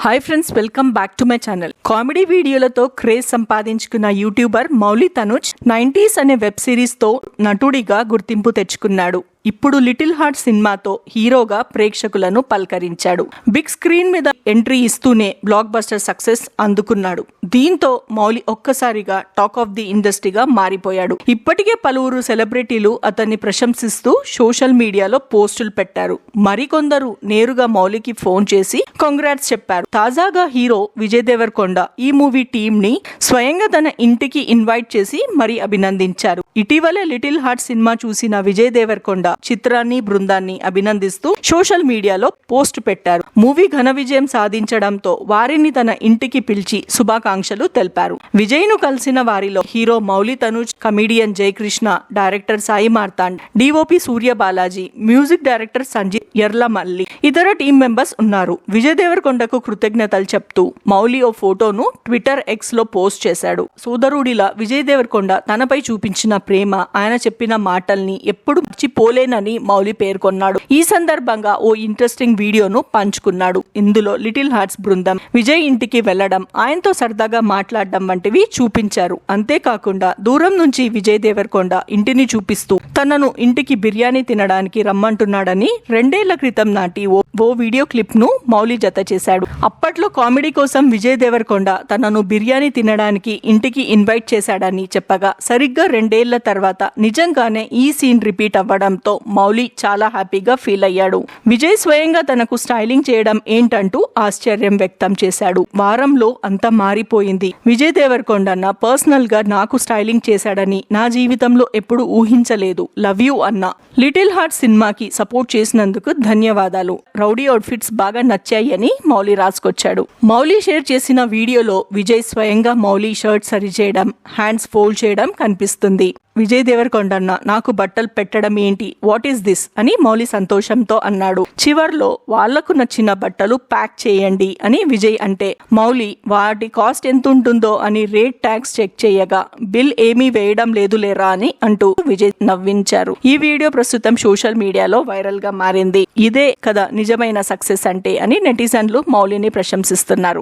Hi friends, welcome back to my channel. Comedy వీడియోలతో craze సంపాదించుకున్న YouTuber Mouli Tanuj 90s అనే web series తో నటుడిగా గుర్తింపు తెచ్చుకున్నాడు. ఇప్పుడు లిటిల్ హార్ట్ సినిమాతో హీరోగా ప్రేక్షకులను పలకరించాడు. బిగ్ స్క్రీన్ మీద ఎంట్రీ ఇస్తూనే బ్లాక్ బస్టర్ సక్సెస్ అందుకున్నాడు. దీంతో మౌలి ఒక్కసారిగా టాక్ ఆఫ్ ది ఇండస్ట్రీగా మారిపోయాడు. ఇప్పటికే పలువురు సెలబ్రిటీలు అతన్ని ప్రశంసిస్తూ సోషల్ మీడియాలో పోస్టులు పెట్టారు. మరికొందరు నేరుగా మౌలికి ఫోన్ చేసి కంగ్రాట్స్ చెప్పారు. తాజాగా హీరో విజయ్ దేవరకొండ ఈ మూవీ టీమ్ ని స్వయంగా తన ఇంటికి ఇన్వైట్ చేసి మరీ అభినందించారు. ఇటీవలే లిటిల్ హార్ట్ సినిమా చూసిన విజయ్ దేవరకొండ చిత్రాన్ని బృందాన్ని అభినందిస్తూ సోషల్ మీడియాలో పోస్ట్ పెట్టారు. మూవీ ఘన విజయం సాధించడంతో వారిని తన ఇంటికి పిలిచి శుభాకాంక్షలు తెలిపారు. విజయ్ ను కలిసిన వారిలో hero Mouli Tanuj, comedian Jayakrishna, director Sai Marthand, DOP Surya Balaji, music director Sanjeev Erlamalli, ఇతర టీం మెంబర్స్ ఉన్నారు. విజయ్ దేవరకొండకు కృతజ్ఞతలు చెప్తూ మౌలి ఓ ఫోటోను ట్విట్టర్ ఎక్స్ లో పోస్ట్ చేశాడు. సోదరుడిలా విజయ్ దేవరకొండ తనపై చూపించిన ప్రేమ, ఆయన చెప్పిన మాటల్ని ఎప్పుడు మర్చిపోలేనని మౌలి పేర్కొన్నాడు. ఈ సందర్భంగా ఓ ఇంట్రెస్టింగ్ వీడియోను పంచుకున్నాడు. ఇందులో లిటిల్ హార్ట్స్ బృందం విజయ్ ఇంటికి వెళ్లడం, ఆయనతో సరదాగా మాట్లాడడం వంటివి చూపించారు. అంతేకాకుండా దూరం నుంచి విజయ్ దేవరకొండ ఇంటిని చూపిస్తూ తనను ఇంటికి బిర్యానీ తినడానికి రమ్మంటున్నాడని 2 ఏళ్ల క్రితం నాటి ఓ వీడియో క్లిప్ ను మౌలి జత చేశాడు. అప్పట్లో కామెడీ కోసం విజయ్ దేవరకొండ తనను బిర్యానీ తినడానికి ఇంటికి ఇన్వైట్ చేశాడని చెప్పగా, సరిగ్గా 2 ఏళ్ల తర్వాత నిజంగానే ఈ సీన్ రిపీట్ అవ్వడంతో మౌలి చాలా హ్యాపీగా ఫీల్ అయ్యాడు. విజయ్ స్వయంగా తనకు స్టైలింగ్ చేయడం ఏంటంటూ ఆశ్చర్యం వ్యక్తం చేశాడు. వారంలో అంతా మారిపోయింది. విజయ్ దేవరకొండ పర్సనల్ గా నాకు స్టైలింగ్ చేశాడని నా జీవితంలో ఎప్పుడు ఊహించలేదు. లవ్ యూ అన్నా. లిటిల్ హార్ట్ సినిమాకి సపోర్ట్ చేసినందుకు ధన్యవాదాలు. రౌడీ అవుట్ఫిట్స్ బాగా నచ్చాయని మౌలి రాసుకొచ్చాడు. మౌలి షేర్ చేసిన వీడియోలో విజయ్ స్వయంగా మౌలి షర్ట్ సరిచేయడం, హ్యాండ్స్ ఫోల్డ్ చేయడం కనిపిస్తుంది. విజయ్ దేవరకొండ నాకు బట్టలు పెట్టడం ఏంటి, వాట్ ఈస్ దిస్ అని మౌలి సంతోషంతో అన్నాడు. చివర్లో వాళ్లకు నచ్చిన బట్టలు ప్యాక్ చేయండి అని విజయ్ అంటే, మౌలి వాటి కాస్ట్ ఎంత ఉంటుందో అని రేట్ ట్యాగ్స్ చెక్ చేయగా బిల్ ఏమీ వేయడం లేదు లేరా అని అంటూ విజయ్ నవ్వించారు. ఈ వీడియో ప్రస్తుతం సోషల్ మీడియాలో వైరల్ గా మారింది. ఇదే కదా నిజమైన సక్సెస్ అంటే అని నెటిజన్లు మౌలిని ప్రశంసిస్తున్నారు.